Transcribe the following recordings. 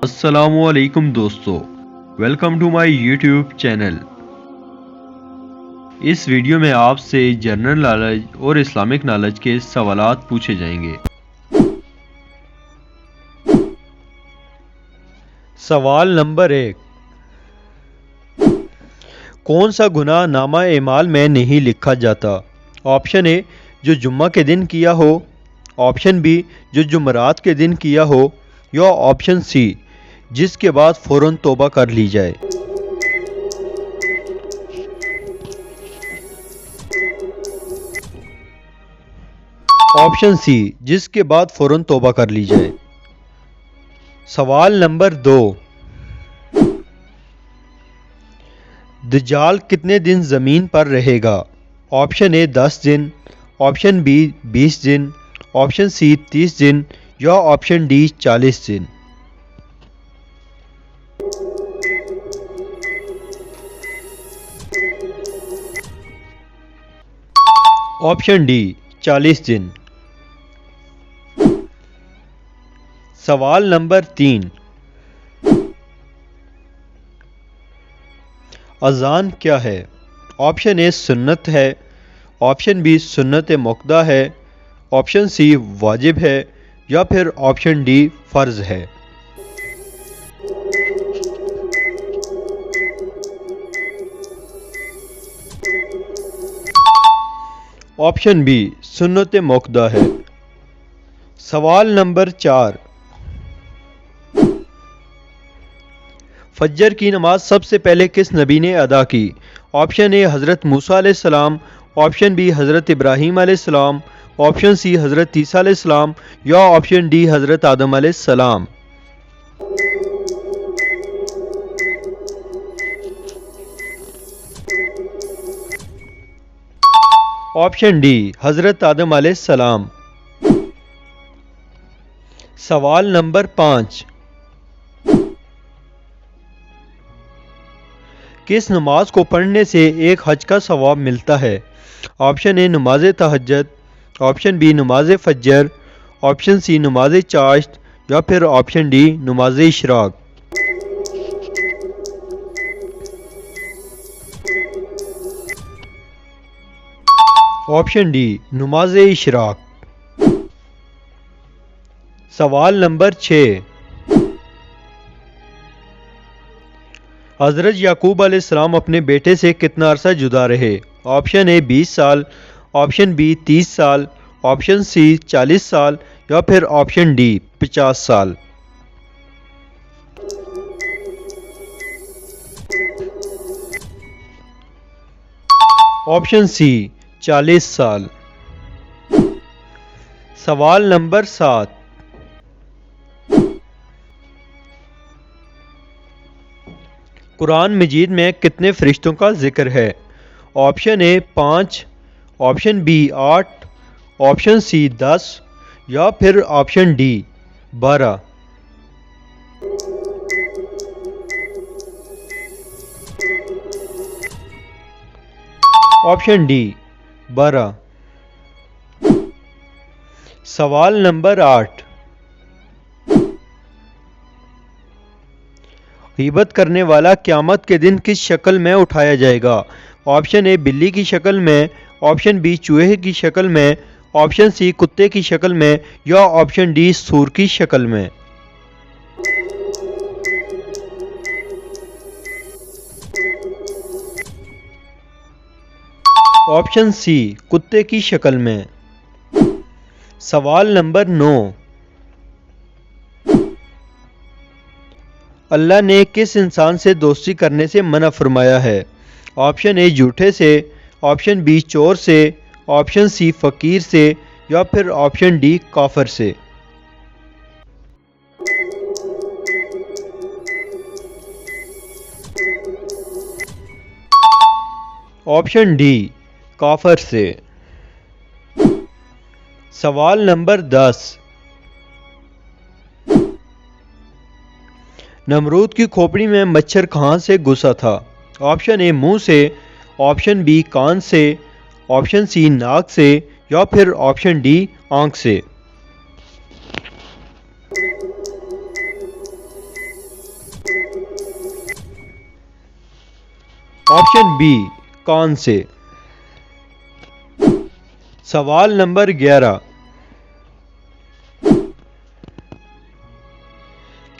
अस्सलामुअलैकुम दोस्तों, welcome to my YouTube channel. इस वीडियो में आपसे जनरल नॉलेज और इस्लामिक नॉलेज के सवालात पूछे जाएंगे। सवाल नंबर 1। कौन सा गुनाह नामा एमाल में नहीं लिखा जाता? ऑप्शन ए, जो जुम्मा के दिन किया हो। ऑप्शन बी, जो जुमरात के दिन किया हो। या ऑप्शन सी, जिसके बाद फ़ौरन तौबा कर ली जाए। ऑप्शन सी, जिसके बाद फ़ौरन तौबा कर ली जाए। सवाल नंबर 2। दज्जाल कितने दिन ज़मीन पर रहेगा? ऑप्शन ए 10 दिन, ऑप्शन बी 20 दिन, ऑप्शन सी 30 दिन या ऑप्शन डी 40 दिन। ऑप्शन डी 40 दिन। सवाल नंबर 3। अज़ान क्या है? ऑप्शन ए सुन्नत है, ऑप्शन बी सुन्नत मुक्दा है, ऑप्शन सी वाजिब है या फिर ऑप्शन डी फ़र्ज है। ऑप्शन बी सुन्नत मुक्दा है। सवाल नंबर 4। फज्र की नमाज सबसे पहले किस नबी ने अदा की? ऑप्शन ए हज़रत मूसा अलैहिस्सलाम, ऑप्शन बी हज़रत इब्राहीम अलैहिस्सलाम, ऑप्शन सी हज़रत ईसा अलैहिस्सलाम या ऑप्शन डी हज़रत आदम अलैहिस्सलाम। ऑप्शन डी हज़रत आदम अलैहिस्सलाम। सवाल नंबर 5। किस नमाज को पढ़ने से एक हज का सवाब मिलता है? ऑप्शन ए नमाज तहज्जुद, ऑप्शन बी नमाज फज्र, ऑप्शन सी नमाज चाश्त या फिर ऑप्शन डी नमाज इशराक। ऑप्शन डी नमाज इशराक। सवाल नंबर 6। हज़रत याकूब अलैहिस्सलाम अपने बेटे से कितना अरसा जुदा रहे? ऑप्शन ए 20 साल, ऑप्शन बी 30 साल, ऑप्शन सी 40 साल या फिर ऑप्शन डी 50 साल। ऑप्शन सी 40 साल। सवाल नंबर 7। कुरान मजीद में कितने फरिश्तों का जिक्र है? Option A 5, option B 8, option C 10 या फिर ऑप्शन डी 12। Option D 12। सवाल नंबर 8। गीबत करने वाला क़यामत के दिन किस शक्ल में उठाया जाएगा? ऑप्शन ए बिल्ली की शक्ल में, ऑप्शन बी चूहे की शक्ल में, ऑप्शन सी कुत्ते की शक्ल में या ऑप्शन डी सूर की शक्ल में। ऑप्शन सी कुत्ते की शक्ल में। सवाल नंबर 9। अल्लाह ने किस इंसान से दोस्ती करने से मना फरमाया है? ऑप्शन ए झूठे से, ऑप्शन बी चोर से, ऑप्शन सी फ़कीर से या फिर ऑप्शन डी काफिर से। ऑप्शन डी काफिर से। सवाल नंबर 10। नमरूद की खोपड़ी में मच्छर कहाँ से घुसा था? ऑप्शन ए मुंह से, ऑप्शन बी कान से, ऑप्शन सी नाक से या फिर ऑप्शन डी आंख से। ऑप्शन बी कान से। सवाल नंबर 11,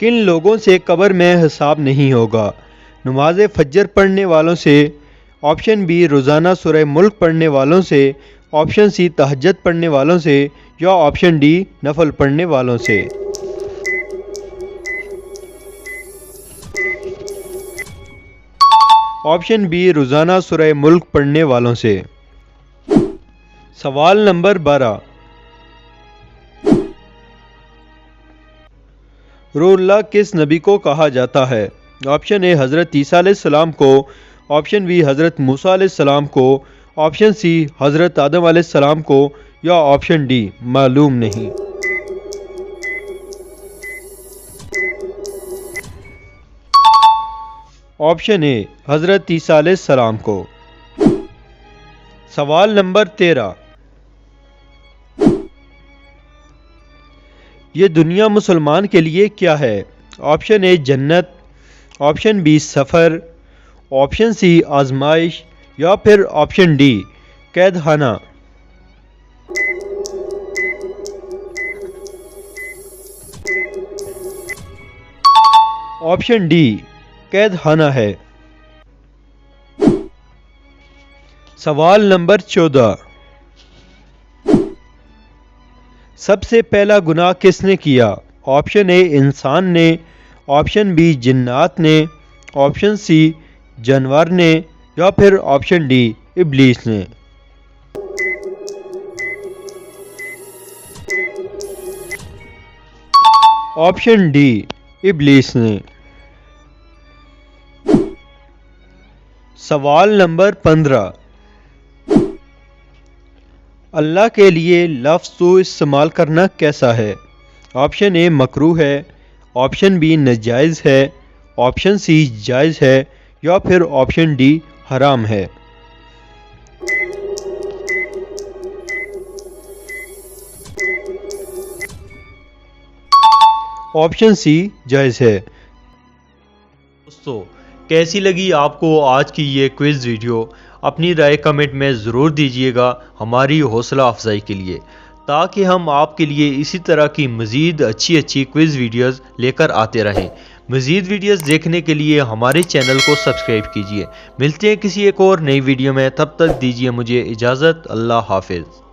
किन लोगों से कब्र में हिसाब नहीं होगा? नमाज फज्र पढ़ने वालों से, ऑप्शन बी रोज़ाना सूरह मुल्क पढ़ने वालों से, ऑप्शन सी तहज्जुद पढ़ने वालों से, या ऑप्शन डी नफल पढ़ने वालों से। ऑप्शन बी रोज़ाना सूरह मुल्क पढ़ने वालों से। सवाल नंबर 12, रूहुल्लाह किस नबी को कहा जाता है? ऑप्शन ए हज़रत ईसा अलैहिस्सलाम को, ऑप्शन बी हज़रत मूसा अलैहिस्सलाम को, ऑप्शन सी हज़रत आदम अलैहिस्सलाम को, या ऑप्शन डी मालूम नहीं। ऑप्शन ए हज़रत ईसा अलैहिस्सलाम को। सवाल नंबर 13, ये दुनिया मुसलमान के लिए क्या है? ऑप्शन ए जन्नत, ऑप्शन बी सफ़र, ऑप्शन सी आजमाइश, या फिर ऑप्शन डी कैदखाना। ऑप्शन डी कैदखाना है। सवाल नंबर 14, सबसे पहला गुनाह किसने किया? ऑप्शन ए इंसान ने, ऑप्शन बी जिन्नात ने, ऑप्शन सी जानवर ने, या फिर ऑप्शन डी इब्लीस ने। ऑप्शन डी इब्लीस ने। सवाल नंबर 15, अल्लाह के लिए लफ्ज़ तो इस्तेमाल करना कैसा है? ऑप्शन ए मकरूह है, ऑप्शन बी नाजायज़ है, ऑप्शन सी जायज़ है, या फिर ऑप्शन डी हराम है। ऑप्शन सी जायज़ है। दोस्तों, कैसी लगी आपको आज की ये क्विज़ वीडियो? अपनी राय कमेंट में ज़रूर दीजिएगा हमारी हौसला अफजाई के लिए, ताकि हम आपके लिए इसी तरह की मज़ीद अच्छी क्विज़ वीडियोस लेकर आते रहें। मज़ीद वीडियोस देखने के लिए हमारे चैनल को सब्सक्राइब कीजिए। मिलते हैं किसी एक और नई वीडियो में, तब तक दीजिए मुझे इजाज़त। अल्लाह हाफिज़।